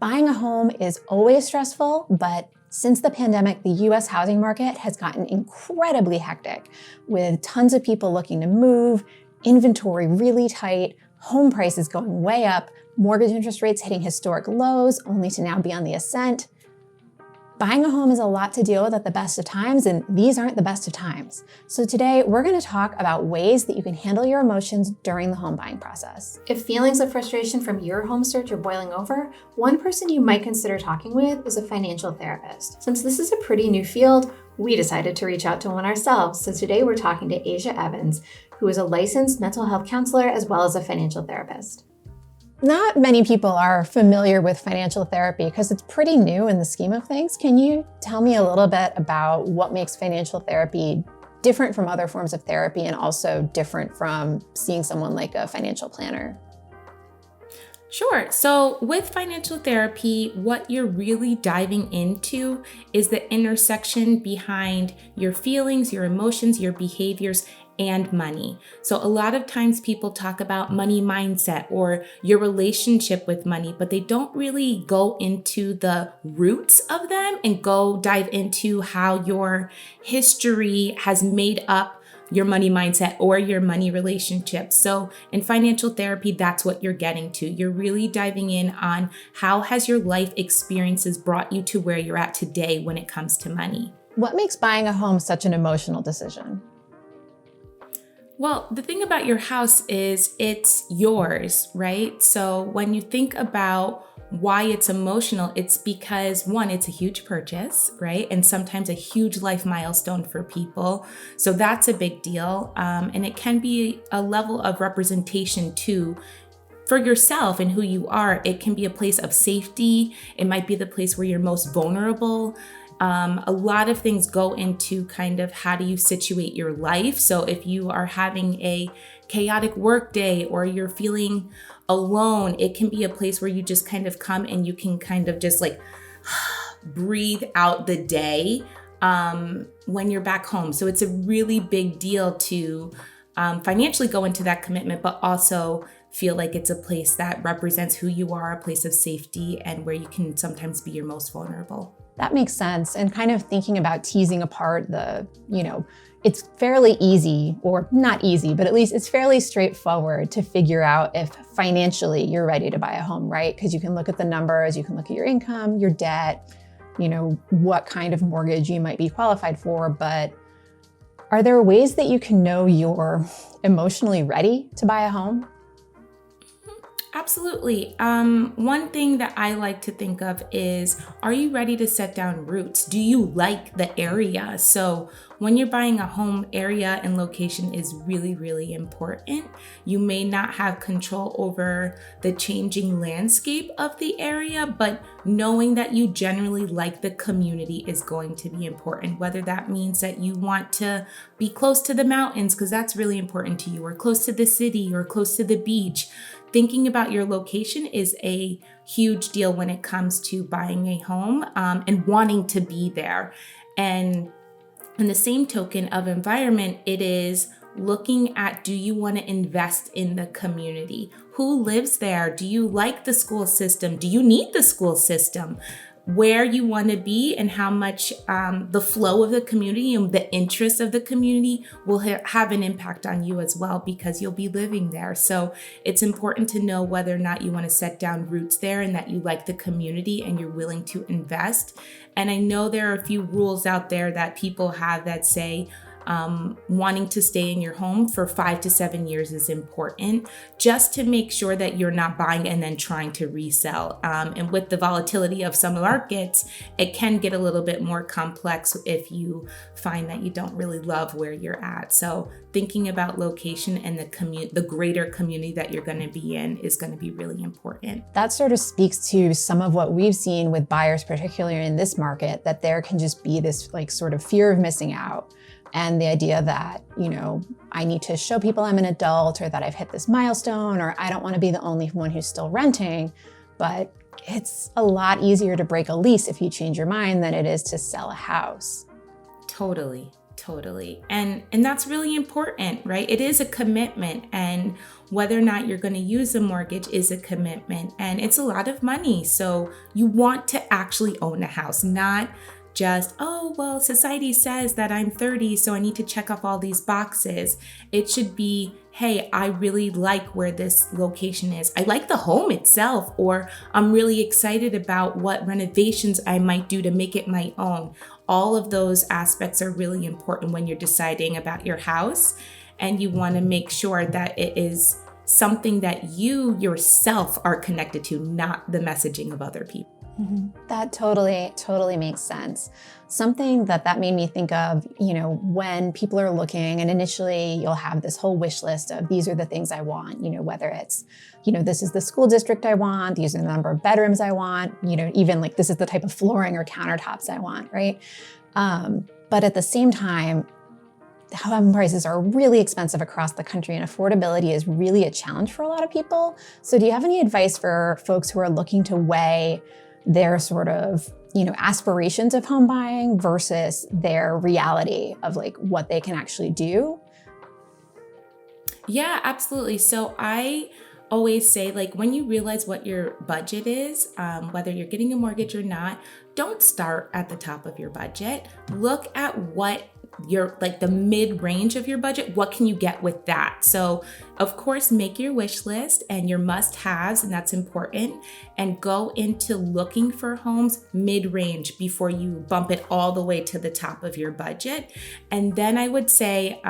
Buying a home is always stressful, but since the pandemic, the US housing market has gotten incredibly hectic, with tons of people looking to move, inventory really tight, home prices going way up, mortgage interest rates hitting historic lows, only to now be on the ascent. Buying a home is a lot to deal with at the best of times, and these aren't the best of times. So today, we're going to talk about ways that you can handle your emotions during the home buying process. If feelings of frustration from your home search are boiling over, one person you might consider talking with is a financial therapist. Since this is a pretty new field, we decided to reach out to one ourselves. So today we're talking to Asia Evans, who is a licensed mental health counselor as well as a financial therapist. Not many people are familiar with financial therapy because it's pretty new in the scheme of things. Can you tell me a little bit about what makes financial therapy different from other forms of therapy and also different from seeing someone like a financial planner? Sure. So with financial therapy, what you're really diving into is the intersection behind your feelings, your emotions, your behaviors, and money. So a lot of times people talk about money mindset or your relationship with money, but they don't really go into the roots of them and go dive into how your history has made up your money mindset or your money relationship. So in financial therapy, that's what you're getting to. You're really diving in on how has your life experiences brought you to where you're at today when it comes to money. What makes buying a home such an emotional decision? Well, the thing about your house is it's yours, right? So when you think about why it's emotional, it's because one, it's a huge purchase, right? And sometimes a huge life milestone for people. So that's a big deal. And it can be a level of representation too for yourself and who you are. It can be a place of safety. It might be the place where you're most vulnerable. A lot of things go into kind of how do you situate your life. So if you are having a chaotic work day or you're feeling alone, it can be a place where you just kind of come and you can kind of just like breathe out the day when you're back home. So it's a really big deal to financially go into that commitment, but also feel like it's a place that represents who you are, a place of safety, and where you can sometimes be your most vulnerable. That makes sense. And kind of thinking about teasing apart it's fairly easy, or not easy, but at least it's fairly straightforward to figure out if financially you're ready to buy a home, right? Because you can look at the numbers, you can look at your income, your debt, what kind of mortgage you might be qualified for. But are there ways that you can know you're emotionally ready to buy a home? Absolutely. One thing that I like to think of is, are you ready to set down roots? Do you like the area? So when you're buying a home, area and location is really, really important. You may not have control over the changing landscape of the area, but knowing that you generally like the community is going to be important, whether that means that you want to be close to the mountains, because that's really important to you, or close to the city or close to the beach. Thinking about your location is a huge deal when it comes to buying a home and wanting to be there. And in the same token of environment, it is looking at, do you want to invest in the community? Who lives there? Do you like the school system? Do you need the school system? Where you want to be and how much the flow of the community and the interests of the community will have an impact on you as well, because you'll be living there. So it's important to know whether or not you want to set down roots there and that you like the community and you're willing to invest. And I know there are a few rules out there that people have that say, wanting to stay in your home for 5 to 7 years is important, just to make sure that you're not buying and then trying to resell. And with the volatility of some markets, it can get a little bit more complex if you find that you don't really love where you're at. So thinking about location and the greater community that you're going to be in is going to be really important. That sort of speaks to some of what we've seen with buyers, particularly in this market, that there can just be this sort of fear of missing out. And the idea that, I need to show people I'm an adult, or that I've hit this milestone, or I don't want to be the only one who's still renting. But it's a lot easier to break a lease if you change your mind than it is to sell a house. Totally. Totally. And that's really important, right? It is a commitment, and whether or not you're going to use a mortgage is a commitment, and it's a lot of money. So you want to actually own a house, not just, oh, well, society says that I'm 30, so I need to check off all these boxes. It should be, hey, I really like where this location is. I like the home itself, or I'm really excited about what renovations I might do to make it my own. All of those aspects are really important when you're deciding about your house, and you want to make sure that it is something that you yourself are connected to, not the messaging of other people. That totally makes sense. Something that made me think of, when people are looking, and initially you'll have this whole wish list of these are the things I want, whether it's, this is the school district I want, these are the number of bedrooms I want, even like this is the type of flooring or countertops I want, right? But at the same time, home prices are really expensive across the country, and affordability is really a challenge for a lot of people. So do you have any advice for folks who are looking to weigh their sort of, aspirations of home buying versus their reality of like what they can actually do? Yeah, absolutely. So I always say, like, when you realize what your budget is, whether you're getting a mortgage or not, don't start at the top of your budget. Look at what like the mid range of your budget. What can you get with that? So of course, make your wish list and your must haves, and that's important, and go into looking for homes mid range before you bump it all the way to the top of your budget. And then I would say,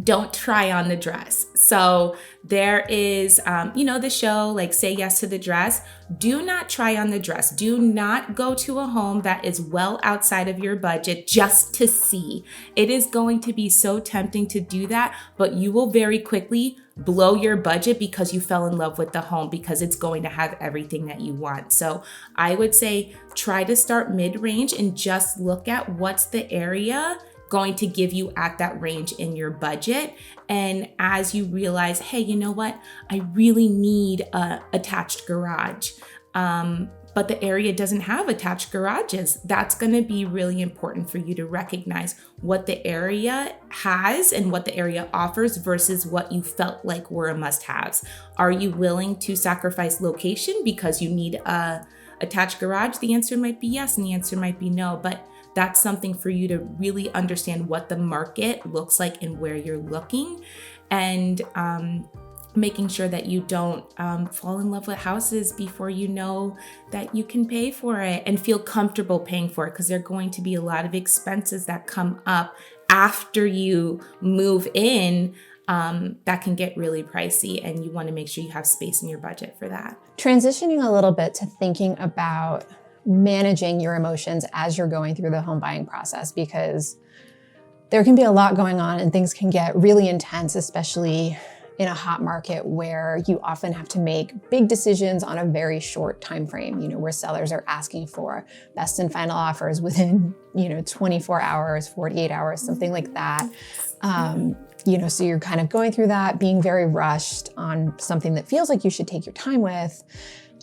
don't try on the dress. So there is, the show, like Say Yes to the Dress. Do not try on the dress. Do not go to a home that is well outside of your budget just to see. It is going to be so tempting to do that, but you will very quickly blow your budget because you fell in love with the home, because it's going to have everything that you want. So I would say try to start mid-range and just look at what's the area going to give you at that range in your budget. And as you realize, hey, you know what? I really need a attached garage, but the area doesn't have attached garages. That's going to be really important for you to recognize what the area has and what the area offers versus what you felt like were must-haves. Are you willing to sacrifice location because you need a attached garage? The answer might be yes, and the answer might be no, but that's something for you to really understand what the market looks like and where you're looking, and making sure that you don't fall in love with houses before you know that you can pay for it and feel comfortable paying for it, because there are going to be a lot of expenses that come up after you move in that can get really pricey, and you want to make sure you have space in your budget for that. Transitioning a little bit to thinking about managing your emotions as you're going through the home buying process, because there can be a lot going on and things can get really intense, especially in a hot market where you often have to make big decisions on a very short time frame, where sellers are asking for best and final offers within, 24 hours, 48 hours, something like that. So you're kind of going through that, being very rushed on something that feels like you should take your time with,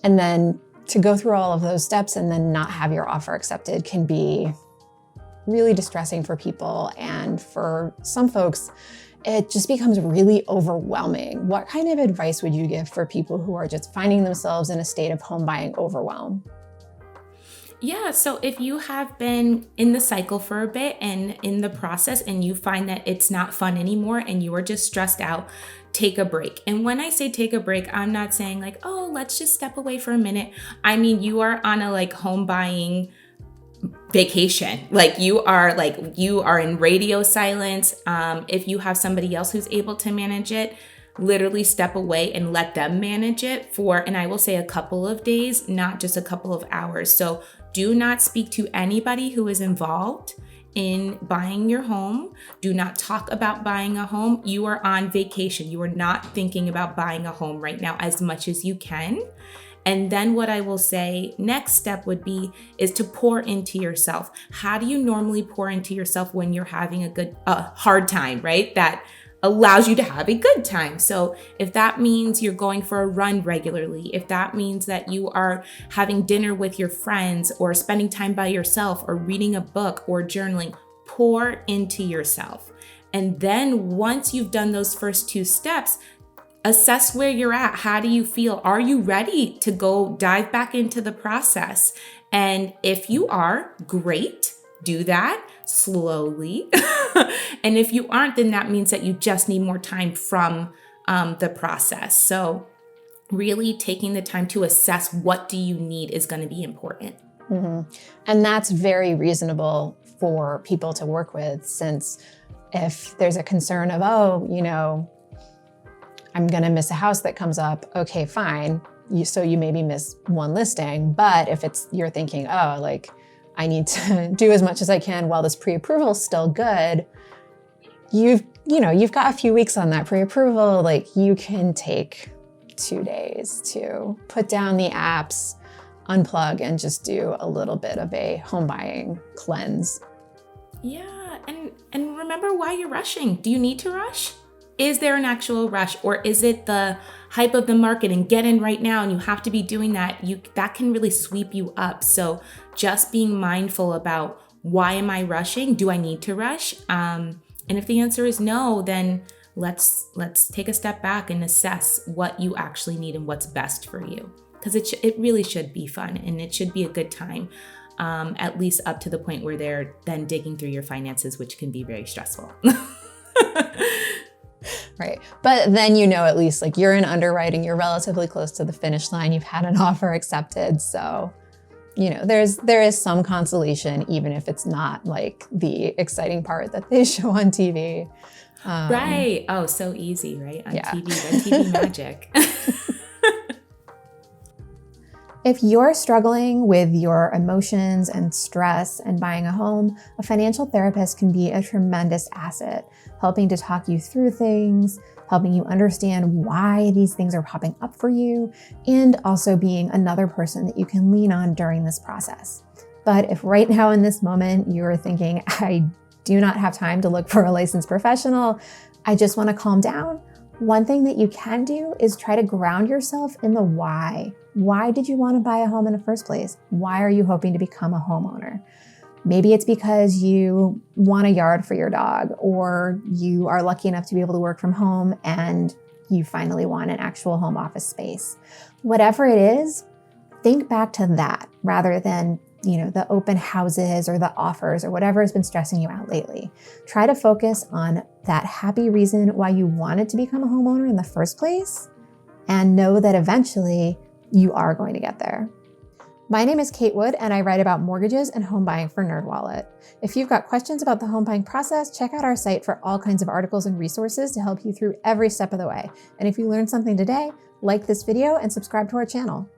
and then to go through all of those steps and then not have your offer accepted can be really distressing for people. And for some folks, it just becomes really overwhelming. What kind of advice would you give for people who are just finding themselves in a state of home buying overwhelm? Yeah, so if you have been in the cycle for a bit and in the process and you find that it's not fun anymore and you are just stressed out, take a break. And when I say take a break, I'm not saying like, oh, let's just step away for a minute. I mean, you are on a home buying vacation. You are in radio silence. If you have somebody else who's able to manage it, literally step away and let them manage it for, and I will say, a couple of days, not just a couple of hours. So do not speak to anybody who is involved in buying your home. Do not talk about buying a home. You are on vacation. You are not thinking about buying a home right now as much as you can. And then what I will say next step is to pour into yourself. How do you normally pour into yourself when you're having a hard time, right? That allows you to have a good time. So if that means you're going for a run regularly, if that means that you are having dinner with your friends or spending time by yourself or reading a book or journaling, pour into yourself. And then once you've done those first 2 steps, assess where you're at. How do you feel? Are you ready to go dive back into the process? And if you are, great, do that slowly. And if you aren't, then that means that you just need more time from the process. So really taking the time to assess what do you need is going to be important. Mm-hmm. And that's very reasonable for people to work with, since if there's a concern of, I'm going to miss a house that comes up, okay, fine. So you maybe miss one listing. But if you're thinking, I need to do as much as I can while this pre-approval is still good, you've got a few weeks on that pre-approval. You can take 2 days to put down the apps, unplug, and just do a little bit of a home buying cleanse. Yeah, and remember why you're rushing. Do you need to rush? Is there an actual rush, or is it the hype of the market and get in right now and you have to be doing that? That can really sweep you up. So just being mindful about, why am I rushing? Do I need to rush? And if the answer is no, then let's take a step back and assess what you actually need and what's best for you. Because it really should be fun, and it should be a good time, at least up to the point where they're then digging through your finances, which can be very stressful. Right. But then, at least you're in underwriting, you're relatively close to the finish line, you've had an offer accepted. So, there is some consolation, even if it's not the exciting part that they show on TV. Right. Oh, so easy, right? On TV, the TV magic. If you're struggling with your emotions and stress and buying a home, a financial therapist can be a tremendous asset, helping to talk you through things, helping you understand why these things are popping up for you, and also being another person that you can lean on during this process. But if right now in this moment you're thinking, I do not have time to look for a licensed professional, I just want to calm down, one thing that you can do is try to ground yourself in the why. Why did you want to buy a home in the first place? Why are you hoping to become a homeowner? Maybe it's because you want a yard for your dog, or you are lucky enough to be able to work from home and you finally want an actual home office space. Whatever it is, think back to that rather than the open houses or the offers or whatever has been stressing you out lately. Try to focus on that happy reason why you wanted to become a homeowner in the first place, and know that eventually you are going to get there. My name is Kate Wood, and I write about mortgages and home buying for NerdWallet. If you've got questions about the home buying process, check out our site for all kinds of articles and resources to help you through every step of the way. And if you learned something today, like this video and subscribe to our channel.